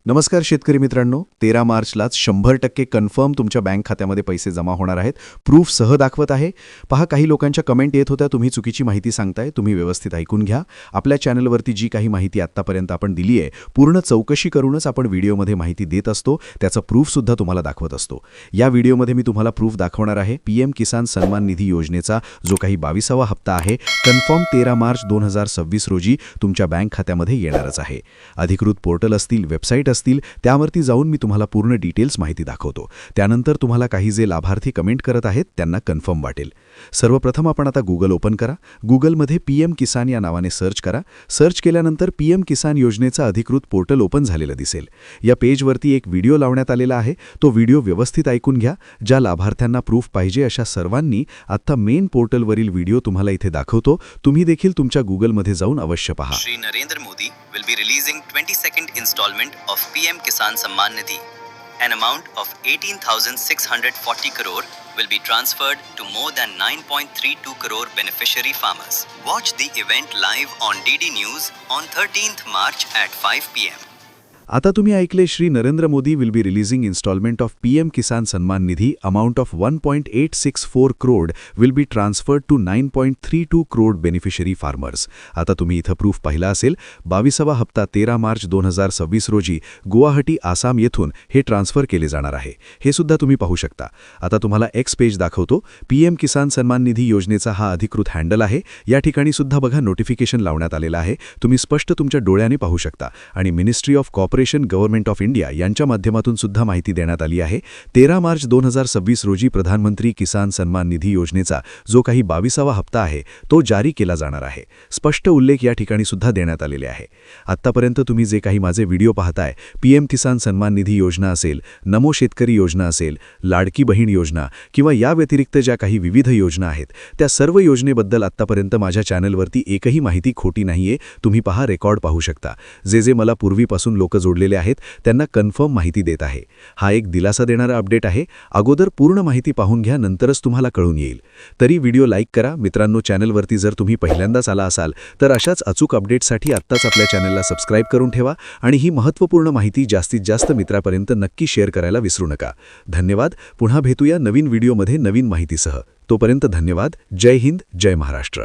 नमस्कार शेतकरी मित्रांनो, 13 मार्चलाच 100% कन्फर्म तुमच्या बँक खात्यामध्ये पैसे जमा होणार आहेत. प्रूफ सह दाखवत आहे. पहा, काही लोकांच्या कमेंट येत होत्या, तुम्ही चुकीची माहिती सांगताय. तुम्ही व्यवस्थित ऐकून घ्या. आपल्या चॅनलवरती जी काही माहिती आत्तापर्यंत आपण दिली आहे, पूर्ण चौकशी करूनच आपण व्हिडिओमध्ये माहिती देत असतो. त्याचा प्रूफसुद्धा तुम्हाला दाखवत असतो. या व्हिडिओमध्ये मी तुम्हाला प्रूफ दाखवणार आहे. PM किसान सन्मान निधी योजनेचा जो काही 22वा हप्ता आहे, कन्फर्म 13 मार्च 2026 रोजी तुमच्या बँक खात्यामध्ये येणारच आहे. अधिकृत पोर्टल असतील, वेबसाईट असतील, त्यावरती जाऊन मी तुम्हाला पूर्ण डिटेल्स माहिती दाखवतो. त्यानंतर तुम्हाला काही जे लाभार्थी कमेंट करत आहेत त्यांना कन्फर्म वाटेल. सर्वप्रथम आपण आता Google ओपन करा. Googleमध्ये PM किसान या नावाने सर्च करा. सर्च केल्यानंतर PM किसान योजनेचा अधिकृत पोर्टल ओपन झालेलं दिसेल. या पेजवरती एक व्हिडिओ लावण्यात आलेला आहे. तो व्हिडिओ व्यवस्थित ऐकून घ्या. ज्या लाभार्थ्यांना प्रूफ पाहिजे अशा सर्वांनी आता मेन पोर्टलवरील व्हिडिओ तुम्हाला इथे दाखवतो. तुम्ही देखील तुमच्या Googleमध्ये जाऊन अवश्य पहा. Shri Narendra Modi will be releasing 22nd installment of PM Kisan Samman Nidhi. An amount of 18,640 crore will be transferred to more than 9.32 crore beneficiary farmers. Watch the event live on DD News on 13th March at 5 p.m. आता तुम्ही ऐकले, Shri Narendra Modi will be releasing instalment of PM Kisan Samman Nidhi. Amount of 1.864 crore will be transferred to 9.32 crore beneficiary farmers. आता तुम्ही इथं proof पाहिला असेल. 22वा हप्ता 13 मार्च 2026 रोजी गुवाहाटी, आसाम येथून हे ट्रान्सफर केले जाणार आहे. हे सुद्धा तुम्ही पाहू शकता. आता तुम्हाला एक्स पेज दाखवतो. PM किसान सन्मान निधी योजनेचा हा अधिकृत हँडल आहे. या ठिकाणी सुद्धा बघा, नोटिफिकेशन लावण्यात आलेलं आहे. तुम्ही स्पष्ट तुमच्या डोळ्याने पाहू शकता. आणि ministry of corporation government of India यांच्या माध्यमातून सुद्धा माहिती देण्यात आली आहे. 13 मार्च 2026 रोजी प्रधानमंत्री किसान सन्मान निधी योजनेचा जो काही 22वा हप्ता आहे तो जारी केला जाणार आहे. स्पष्ट उल्लेख या ठिकाणी सुद्धा देण्यात आलेले आहे. आत्तापर्यंत तुम्ही जे काही माझे व्हिडिओ पाहताय, PM किसान सन्मान निधी योजना असेल, नमो शेतकरी योजना असेल, लाडकी बहीण योजना किंवा या व्यतिरिक्त ज्या काही विविध योजना आहेत, त्या सर्व योजनेबद्दल आत्तापर्यंत माझ्या चॅनलवरती एकही माहिती खोटी नाहीये. तुम्ही पहा, रेकॉर्ड पाहू शकता. जे मला पूर्वीपासून लोक जोडलेले आहेत त्यांना कन्फर्म माहिती देत आहे. हा एक दिलासा देणारा अपडेट आहे. अगोदर पूर्ण माहिती पाहून घ्या, नंतरच तुम्हाला कळून येईल. तरी व्हिडिओ लाईक करा. मित्रांनो, चॅनलवरती जर तुम्ही पहिल्यांदाच आला असाल तर अशाच अचूक अपडेट्ससाठी आत्ताच आपल्या चॅनलला सबस्क्राईब करून ठेवा आणि ही महत्त्वपूर्ण माहिती जास्तीत जास्त मित्रांपर्यंत नक्की शेअर करायला विसरू नका. धन्यवाद. पुन्हा भेटूया नवीन व्हिडिओमध्ये नवीन माहितीसह. तोपर्यंत धन्यवाद. जय हिंद, जय महाराष्ट्र.